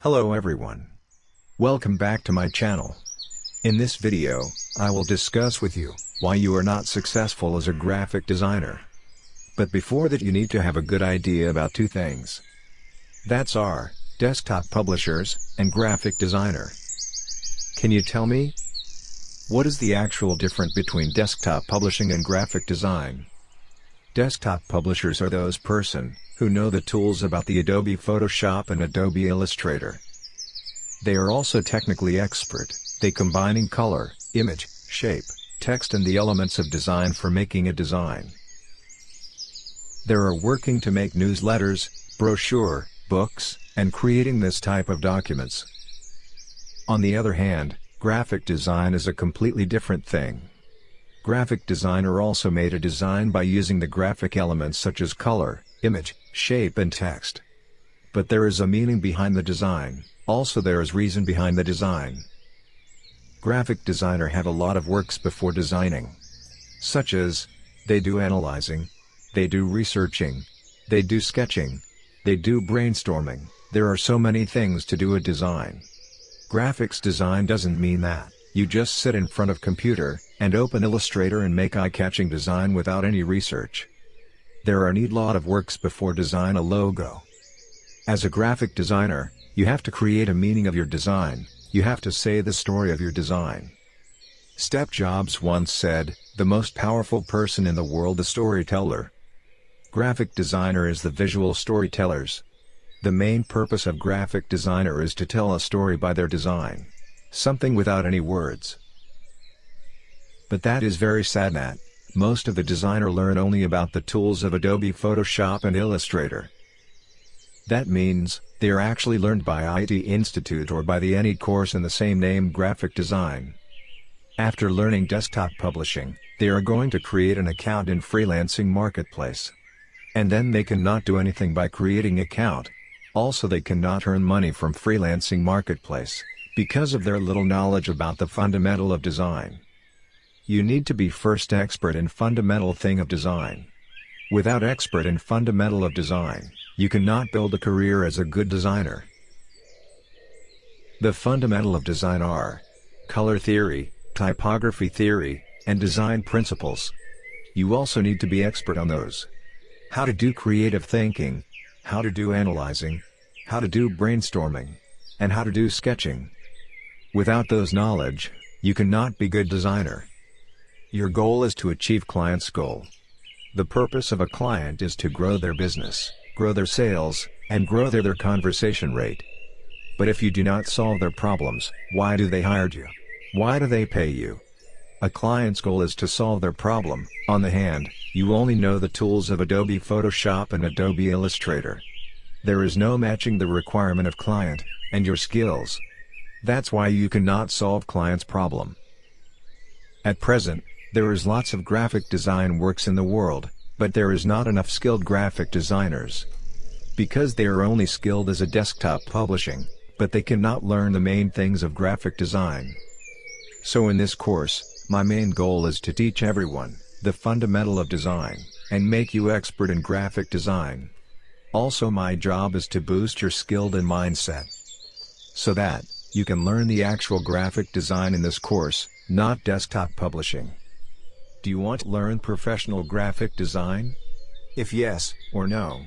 Hello everyone. Welcome back to my channel. In this video, I will discuss with you why you are not successful as a graphic designer. But before that you need to have a good idea about two things. That's our desktop publishers and graphic designer. Can you tell me? What is the actual difference between desktop publishing and graphic design? Desktop publishers are those person who know the tools about the Adobe Photoshop and Adobe Illustrator. They are also technically expert. They combining color, image, shape, text and the elements of design for making a design. They are working to make newsletters, brochure, books, and creating this type of documents. On the other hand, graphic design is a completely different thing. Graphic designer also made a design by using the graphic elements such as color, image, shape and text. But there is a meaning behind the design, also there is reason behind the design. Graphic designer have a lot of works before designing. Such as, they do analyzing, they do researching, they do sketching, they do brainstorming, there are so many things to do a design. Graphics design doesn't mean that you just sit in front of computer and open Illustrator and make eye-catching design without any research. There are a lot of works before design a logo. As a graphic designer, you have to create a meaning of your design, you have to say the story of your design. Steve Jobs once said, "The most powerful person in the world is the storyteller." Graphic designer is the visual storytellers. The main purpose of graphic designer is to tell a story by their design. Something without any words. But that is very sad that most of the designer learn only about the tools of Adobe Photoshop and Illustrator. That means, they are actually learned by IT Institute or by the any course in the same name graphic design. After learning desktop publishing, they are going to create an account in freelancing marketplace. And then they cannot do anything by creating account. Also they cannot earn money from freelancing marketplace, because of their little knowledge about the fundamental of design. You need to be first expert in fundamental thing of design. Without expert in fundamental of design, you cannot build a career as a good designer. The fundamental of design are color theory, typography theory, and design principles. You also need to be expert on those. How to do creative thinking, how to do analyzing, how to do brainstorming, and how to do sketching. Without those knowledge, you cannot be good designer. Your goal is to achieve client's goal. The purpose of a client is to grow their business, grow their sales, and grow their conversation rate. But if you do not solve their problems, why do they hire you? Why do they pay you? A client's goal is to solve their problem. On the hand, you only know the tools of Adobe Photoshop and Adobe Illustrator. There is no matching the requirement of client and your skills. That's why you cannot solve client's problem. At present, there is lots of graphic design works in the world, but there is not enough skilled graphic designers. Because they are only skilled as a desktop publishing, but they cannot learn the main things of graphic design. So in this course, my main goal is to teach everyone the fundamental of design, and make you expert in graphic design. Also my job is to boost your skill and mindset. So that you can learn the actual graphic design in this course, not desktop publishing. Do you want to learn professional graphic design? If yes or no,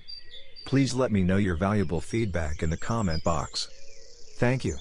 please let me know your valuable feedback in the comment box. Thank you.